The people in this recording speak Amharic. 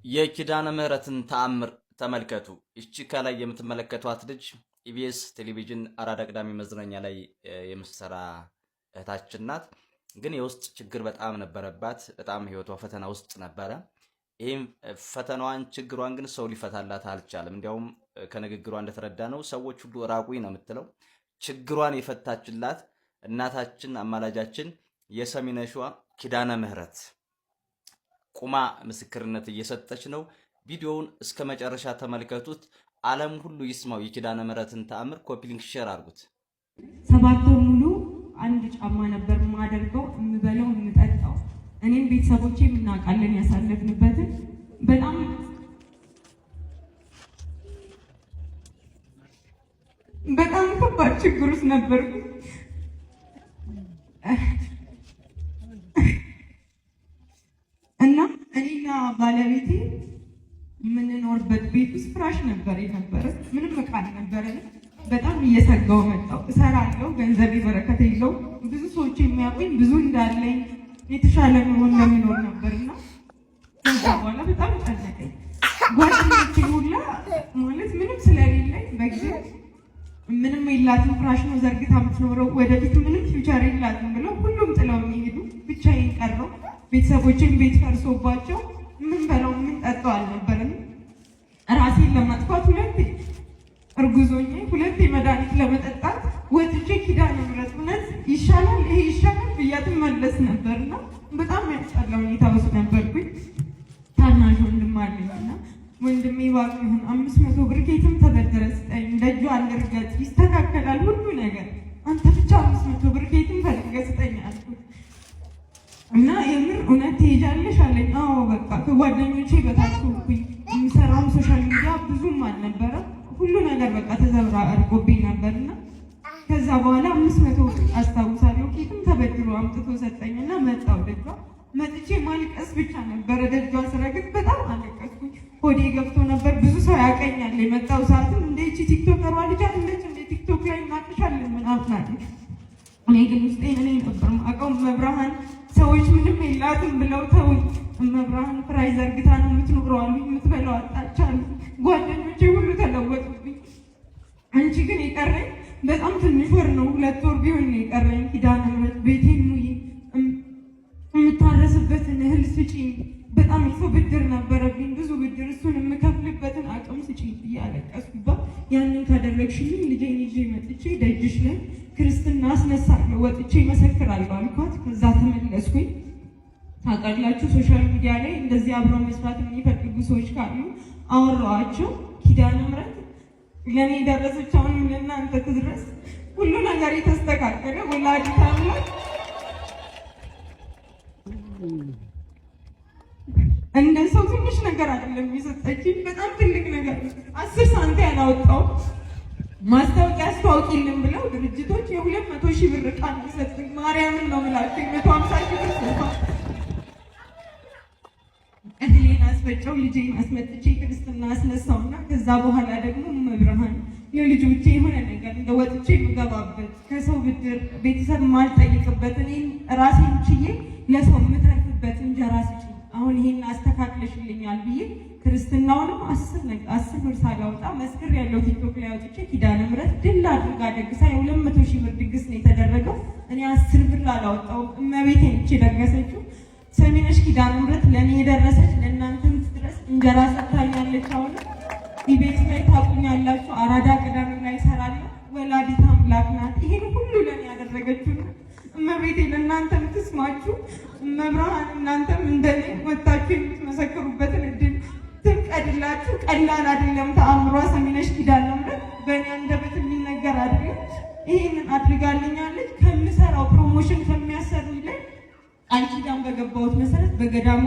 የኪዳነ ምህረትን ተአምር ተመልከቱ። እቺ ከላይ የምትመለከቷት ልጅ ኢቢኤስ ቴሌቪዥን አራዳ ቅዳሜ መዝናኛ ላይ የምትሰራ እህታችን ናት። ግን የውስጥ ችግር በጣም ነበረባት። በጣም ህይወቷ ፈተና ውስጥ ነበረ። ይህም ፈተናዋን ችግሯን ግን ሰው ሊፈታላት አልቻለም። እንዲያውም ከንግግሯ እንደተረዳ ነው ሰዎች ሁሉ ራቁኝ ነው የምትለው። ችግሯን የፈታችላት እናታችን አማላጃችን የሰሚነሿ ኪዳነ ምህረት ቁማ ምስክርነት እየሰጠች ነው። ቪዲዮውን እስከ መጨረሻ ተመልከቱት። ዓለም ሁሉ ይስማው የኪዳነ ምህረትን ተአምር። ኮፒ ሊንክ ሼር አድርጉት። 7 ወር ሙሉ አንድ ጫማ ነበር የማደርገው፣ የምበለው፣ የምጠጣው። እኔም ቤተሰቦቼ የምናውቃለን ያሳለፍንበትን። በጣም ከባድ ችግር ውስጥ ነበርኩ እና እኔና ባለቤቴ የምንኖርበት ቤት ውስጥ ፍራሽ ነበር የነበረ። ምንም ዕቃ አልነበረንም። በጣም እየሰጋው መጣው። እሰራለሁ፣ ገንዘቤ በረከት የለው። ብዙ ሰዎች የሚያውቁኝ ብዙ እንዳለኝ የተሻለ ኑሮ እንደምኖር ነበርና ከዛ በኋላ በጣም ጨነቀኝ። ጓደኞቼ ሁላ ማለት ምንም ስለሌለኝ በጊዜው ምንም የላትም፣ ፍራሽ ነው ዘርግታ የምትኖረው፣ ወደፊት ምንም ፊውቸር የላትም ብለው ሁሉም ጥለው የሚሄዱ፣ ብቻዬን ቀረው። ቤተሰቦቼን ቤት ፈርሶባቸው ምን በለው ምን ጠጣው አልነበረም። ራሴን ለማጥፋት እርጉዞኜ ሁለቴ መድኃኒት ለመጠጣት ወጥቼ ኪዳነ ምህረት እውነት ይሻላል ይሄ ይሻላል ብያት መለስ ነበርና በጣም ያስጠላ ሁኔታ ውስጥ ነበርኩኝ። ታናሽ ወንድም አለኝና ወንድሜ እባክህ 500 ብር ከየትም ተበደረ ስጠኝ፣ ደጁ አልርገጥ ይስተካከላል ሁሉ ነገር፣ አንተ ብቻ 500 ብር ከየትም ፈልገህ ስጠኝ አልኩት እና የምር እውነት ትሄጃለሽ አለኝ። አዎ በቃ ከጓደኞቼ በታችኩኝ። የምሰራውም ሶሻል ሚዲያ ብዙም አልነበረም። ሁሉ ነገር በቃ ተዘብራ አድርጎብኝ ነበርና ከዛ በኋላ 500 አስታውሳለሁ ከየትም ተበድሮ አምጥቶ ሰጠኝና መጣው ደጇ። መጥቼ ማልቀስ ብቻ ነበረ። ደጇ ስረግጥ በጣም አለቀስኩኝ። ሆዴ ገብቶ ነበር። ብዙ ሰው ያቀኛል። የመጣው ሰዓትም እንደቺ ቲክቶከሯ ልጅ አለች እንደ ቲክቶክ ላይ እናቅሻለን ምናምን አለች። እኔ ግን ውስጤን እኔ ነበር ማቀው። መብርሃን ሰዎች ምንም የላትም ብለው ተውኝ። መብርሃን ፍራይ ዘርግታ ነው የምትኖረው አሉኝ። የምትበላው አጣቻለሁ። ጓደኞቼ ሁሉ ተለወጡብኝ። አንቺ ግን የቀረኝ በጣም ትንሽ ወር ነው፣ 2 ወር ቢሆን ነው የቀረኝ። ኪዳነ ምህረት ቤቴን ሙይ፣ የምታረስበትን እህል ስጪኝ። በጣም ሰው ብድር ነበረብኝ፣ ብዙ ብድር፣ እሱን የምከፍልበትን አቅም ስጪኝ ብዬ አለቀስኩባት። ያንን ካደረግሽልኝ ልጄን ይዤ መጥቼ ደጅሽ ላይ ክርስትና አስነሳለሁ፣ ወጥቼ መሰክራለሁ አልኳት። ከዛ ተመለስኩኝ። ታውቃላችሁ ሶሻል ሚዲያ ላይ እንደዚህ አብረው መስራት የሚፈልጉ ሰዎች ካሉ አወራኋቸው። ኪዳነ ምህረት ለእኔ የደረሰች አሁንም ለእናንተ ትድረስ። ሁሉ ነገር የተስተካከለ ወላዲተ አምላክ እንደ ሰው ትንሽ ነገር አይደለም የሰጠችኝ፣ በጣም ትልቅ ነገር። 10 ሳንቲም ያላወጣው ማስታወቂያ አስተዋውቂልን ብለው ድርጅቶች የ200,000 ብር ዕቃ እንዲሰጡኝ ማርያምን ነው የምላቸው። 150,000 ብር ሶፋ እህሌን አስፈጨው፣ ልጄን አስመጥቼ ክርስትና አስነሳውና ከዛ በኋላ ደግሞ መብርሃን የልጆቼ የሆነ ነገር እንደ ወጥቼ የምገባበት ከሰው ብድር ቤተሰብ ማልጠይቅበት እኔን ራሴን ችዬ ለሰው የምተርፍበት እንጀራ ስጪኝ፣ አሁን ይሄን አስተካክለሽልኛል ብዬ ክርስትናውንም 10 ብር ሳላወጣ መስክር ያለው ቲክቶክ ላይ አውጥቼ ኪዳነ ምህረት ድል አድርጋ ደግሳ የ200,000 ብር ድግስ ነው የተደረገው። እኔ 10 ብር አላወጣሁም። እመቤቴ ነች የደገሰችው። ሰሚነሽ ኪዳነ ምህረት ለእኔ የደረሰች ለእናንተም ትድረስ። እንጀራ ሰጥታኛለች። አሁን ኢቢኤስ ላይ ታቁኛላችሁ። አራዳ ቅዳሜ ላይ እሰራለሁ። ወላዲተ አምላክ ናት ይሄን ሁሉ ለእኔ ያደረገችው። እመቤቴ ለእናንተም ትስማችሁ። መብርሃን እናንተም እንደኔ ወጣችሁ የምትመሰክሩበትን እድል ትፍቀድላችሁ። ቀላል አይደለም ተአምሯ። ሰሚነሽ ኪዳነ ምህረት በእኔ አንደበት የሚነገር አይደለም። ይሄንን አድርጋልኛለች። ከምሰራው ፕሮሞሽን ከሚያሰሩኝ ላይ ቃል ኪዳን በገባሁት መሰረት በገዳሟ